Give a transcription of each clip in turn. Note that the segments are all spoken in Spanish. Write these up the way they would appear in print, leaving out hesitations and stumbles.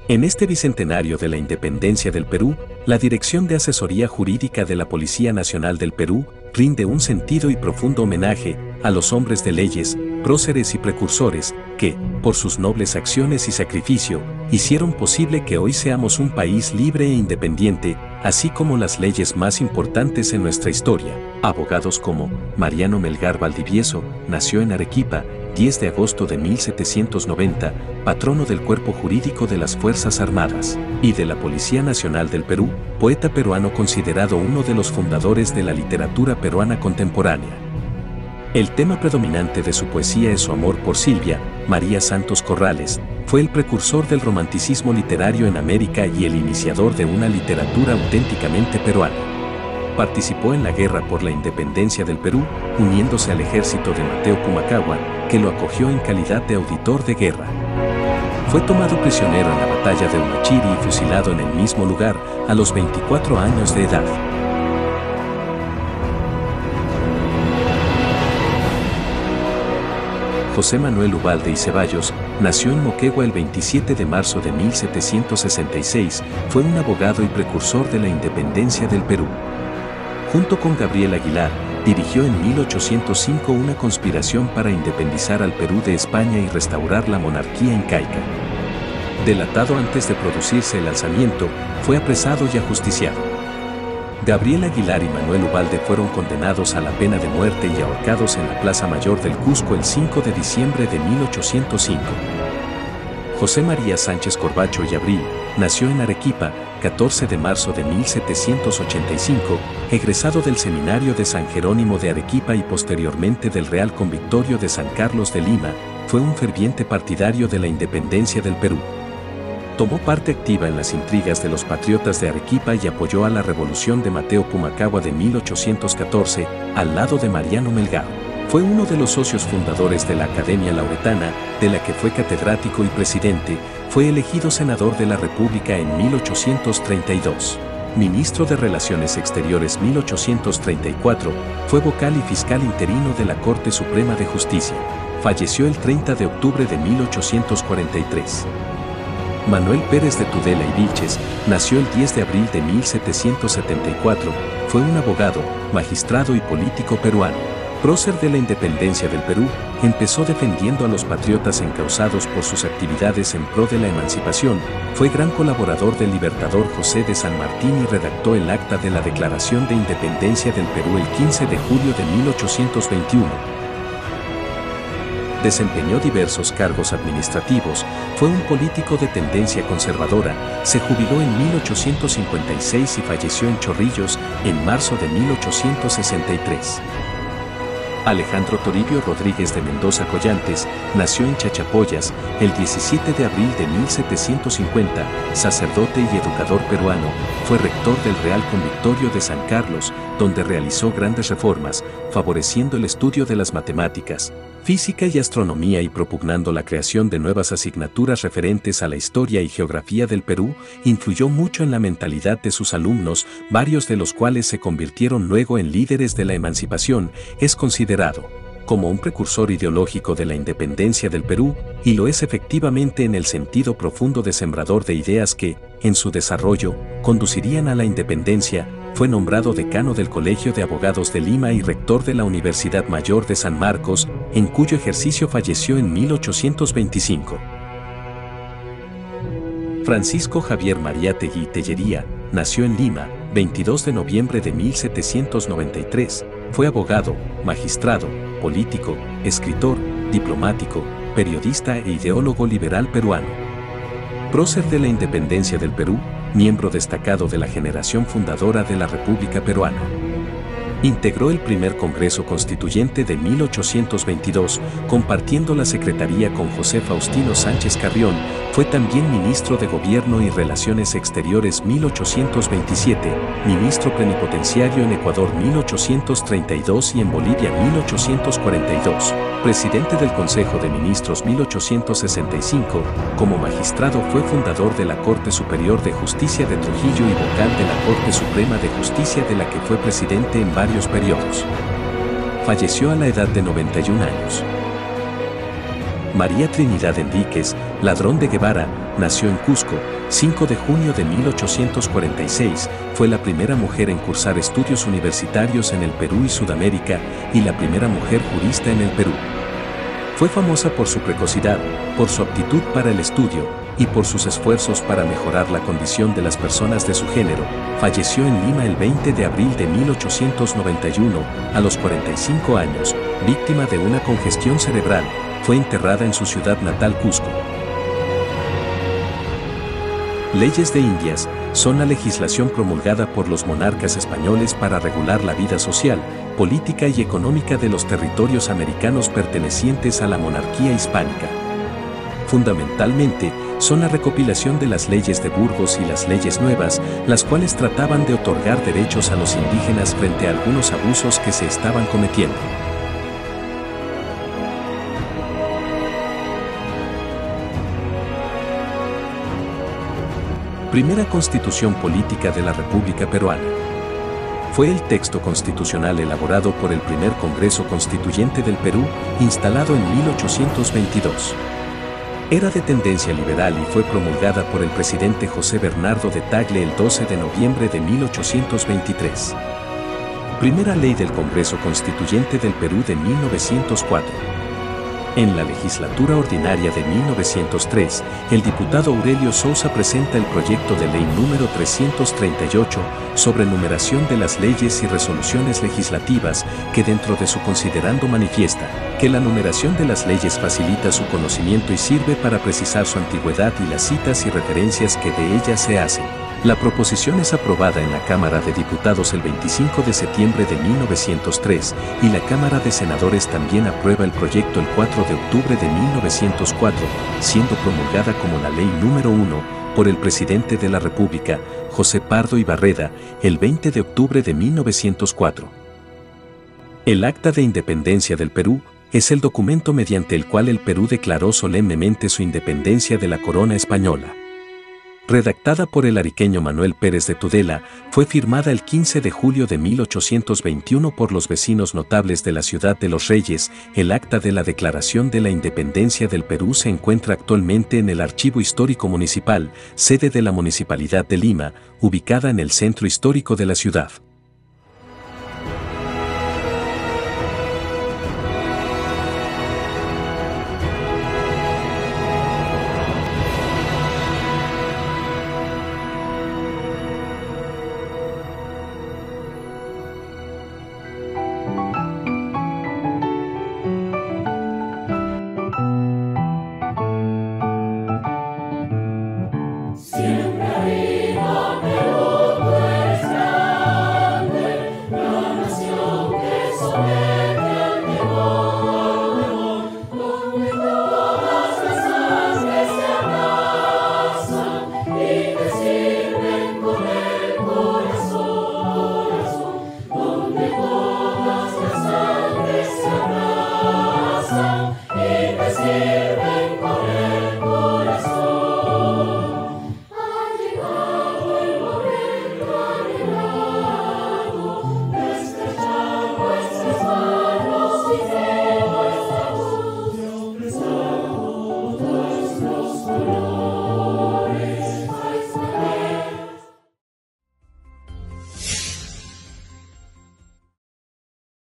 En este bicentenario de la independencia del Perú, la Dirección de Asesoría Jurídica de la Policía Nacional del Perú rinde un sentido y profundo homenaje a los hombres de leyes, próceres y precursores que, por sus nobles acciones y sacrificio, hicieron posible que hoy seamos un país libre e independiente, así como las leyes más importantes en nuestra historia. Abogados como Mariano Melgar Valdivieso, nació en Arequipa, 10 de agosto de 1790, patrono del Cuerpo Jurídico de las Fuerzas Armadas y de la Policía Nacional del Perú, poeta peruano considerado uno de los fundadores de la literatura peruana contemporánea. El tema predominante de su poesía es su amor por Silvia María Santos Corrales. Fue el precursor del romanticismo literario en América y el iniciador de una literatura auténticamente peruana. Participó en la guerra por la independencia del Perú, uniéndose al ejército de Mateo Pumacahua, que lo acogió en calidad de auditor de guerra. Fue tomado prisionero en la batalla de Humachiri y fusilado en el mismo lugar a los 24 años de edad. José Manuel Ubalde y Ceballos, nació en Moquegua el 27 de marzo de 1766, fue un abogado y precursor de la independencia del Perú. Junto con Gabriel Aguilar, dirigió en 1805 una conspiración para independizar al Perú de España y restaurar la monarquía incaica. Delatado antes de producirse el alzamiento, fue apresado y ajusticiado. Gabriel Aguilar y Manuel Ubalde fueron condenados a la pena de muerte y ahorcados en la Plaza Mayor del Cusco el 5 de diciembre de 1805. José María Sánchez Corbacho y Abril, nació en Arequipa, 14 de marzo de 1785, egresado del Seminario de San Jerónimo de Arequipa y posteriormente del Real Convictorio de San Carlos de Lima, fue un ferviente partidario de la independencia del Perú. Tomó parte activa en las intrigas de los patriotas de Arequipa y apoyó a la revolución de Mateo Pumacahua de 1814, al lado de Mariano Melgar. Fue uno de los socios fundadores de la Academia Lauretana, de la que fue catedrático y presidente. Fue elegido senador de la República en 1832. Ministro de Relaciones Exteriores 1834, fue vocal y fiscal interino de la Corte Suprema de Justicia. Falleció el 30 de octubre de 1843. Manuel Pérez de Tudela y Vilches, nació el 10 de abril de 1774, fue un abogado, magistrado y político peruano. Prócer de la independencia del Perú, empezó defendiendo a los patriotas encausados por sus actividades en pro de la emancipación, fue gran colaborador del libertador José de San Martín y redactó el acta de la Declaración de Independencia del Perú el 15 de julio de 1821. Desempeñó diversos cargos administrativos, fue un político de tendencia conservadora, se jubiló en 1856 y falleció en Chorrillos en marzo de 1863. Alejandro Toribio Rodríguez de Mendoza Collantes, nació en Chachapoyas el 17 de abril de 1750, sacerdote y educador peruano, fue rector del Real Convictorio de San Carlos, donde realizó grandes reformas, favoreciendo el estudio de las matemáticas, física y astronomía y propugnando la creación de nuevas asignaturas referentes a la historia y geografía del Perú. Influyó mucho en la mentalidad de sus alumnos, varios de los cuales se convirtieron luego en líderes de la emancipación. Es considerado como un precursor ideológico de la independencia del Perú, y lo es efectivamente en el sentido profundo de sembrador de ideas que, en su desarrollo, conducirían a la independencia. Fue nombrado decano del Colegio de Abogados de Lima y rector de la Universidad Mayor de San Marcos, en cuyo ejercicio falleció en 1825. Francisco Javier Mariátegui Tellería, nació en Lima, 22 de noviembre de 1793, fue abogado, magistrado, político, escritor, diplomático, periodista e ideólogo liberal peruano. Prócer de la independencia del Perú, miembro destacado de la generación fundadora de la República Peruana. Integró el primer Congreso Constituyente de 1822, compartiendo la secretaría con José Faustino Sánchez Carrión. Fue también ministro de Gobierno y Relaciones Exteriores 1827, ministro plenipotenciario en Ecuador 1832 y en Bolivia 1842, presidente del Consejo de Ministros 1865. Como magistrado fue fundador de la Corte Superior de Justicia de Trujillo y vocal de la Corte Suprema de Justicia, de la que fue presidente en varios periodos. Falleció a la edad de 91 años. María Trinidad Enríquez, Ladrón de Guevara, nació en Cusco, 5 de junio de 1846, fue la primera mujer en cursar estudios universitarios en el Perú y Sudamérica y la primera mujer jurista en el Perú. Fue famosa por su precocidad, por su aptitud para el estudio y por sus esfuerzos para mejorar la condición de las personas de su género. Falleció en Lima el 20 de abril de 1891, a los 45 años, víctima de una congestión cerebral. Fue enterrada en su ciudad natal, Cusco. Leyes de Indias son la legislación promulgada por los monarcas españoles para regular la vida social, política y económica de los territorios americanos pertenecientes a la monarquía hispánica. Fundamentalmente, son la recopilación de las leyes de Burgos y las leyes nuevas, las cuales trataban de otorgar derechos a los indígenas frente a algunos abusos que se estaban cometiendo. Primera Constitución Política de la República Peruana. Fue el texto constitucional elaborado por el primer Congreso Constituyente del Perú, instalado en 1822. Era de tendencia liberal y fue promulgada por el presidente José Bernardo de Tagle el 12 de noviembre de 1823. Primera ley del Congreso Constituyente del Perú de 1904. En la legislatura ordinaria de 1903, el diputado Aurelio Sousa presenta el proyecto de ley número 338 sobre numeración de las leyes y resoluciones legislativas, que dentro de su considerando manifiesta que la numeración de las leyes facilita su conocimiento y sirve para precisar su antigüedad y las citas y referencias que de ellas se hacen. La proposición es aprobada en la Cámara de Diputados el 25 de septiembre de 1903 y la Cámara de Senadores también aprueba el proyecto el 4 de octubre de 1904, siendo promulgada como la Ley número 1 por el presidente de la República, José Pardo Ibarreda, el 20 de octubre de 1904. El Acta de Independencia del Perú es el documento mediante el cual el Perú declaró solemnemente su independencia de la corona española. Redactada por el ariqueño Manuel Pérez de Tudela, fue firmada el 15 de julio de 1821 por los vecinos notables de la Ciudad de los Reyes. El acta de la Declaración de la Independencia del Perú se encuentra actualmente en el Archivo Histórico Municipal, sede de la Municipalidad de Lima, ubicada en el centro histórico de la ciudad.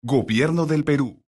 Gobierno del Perú.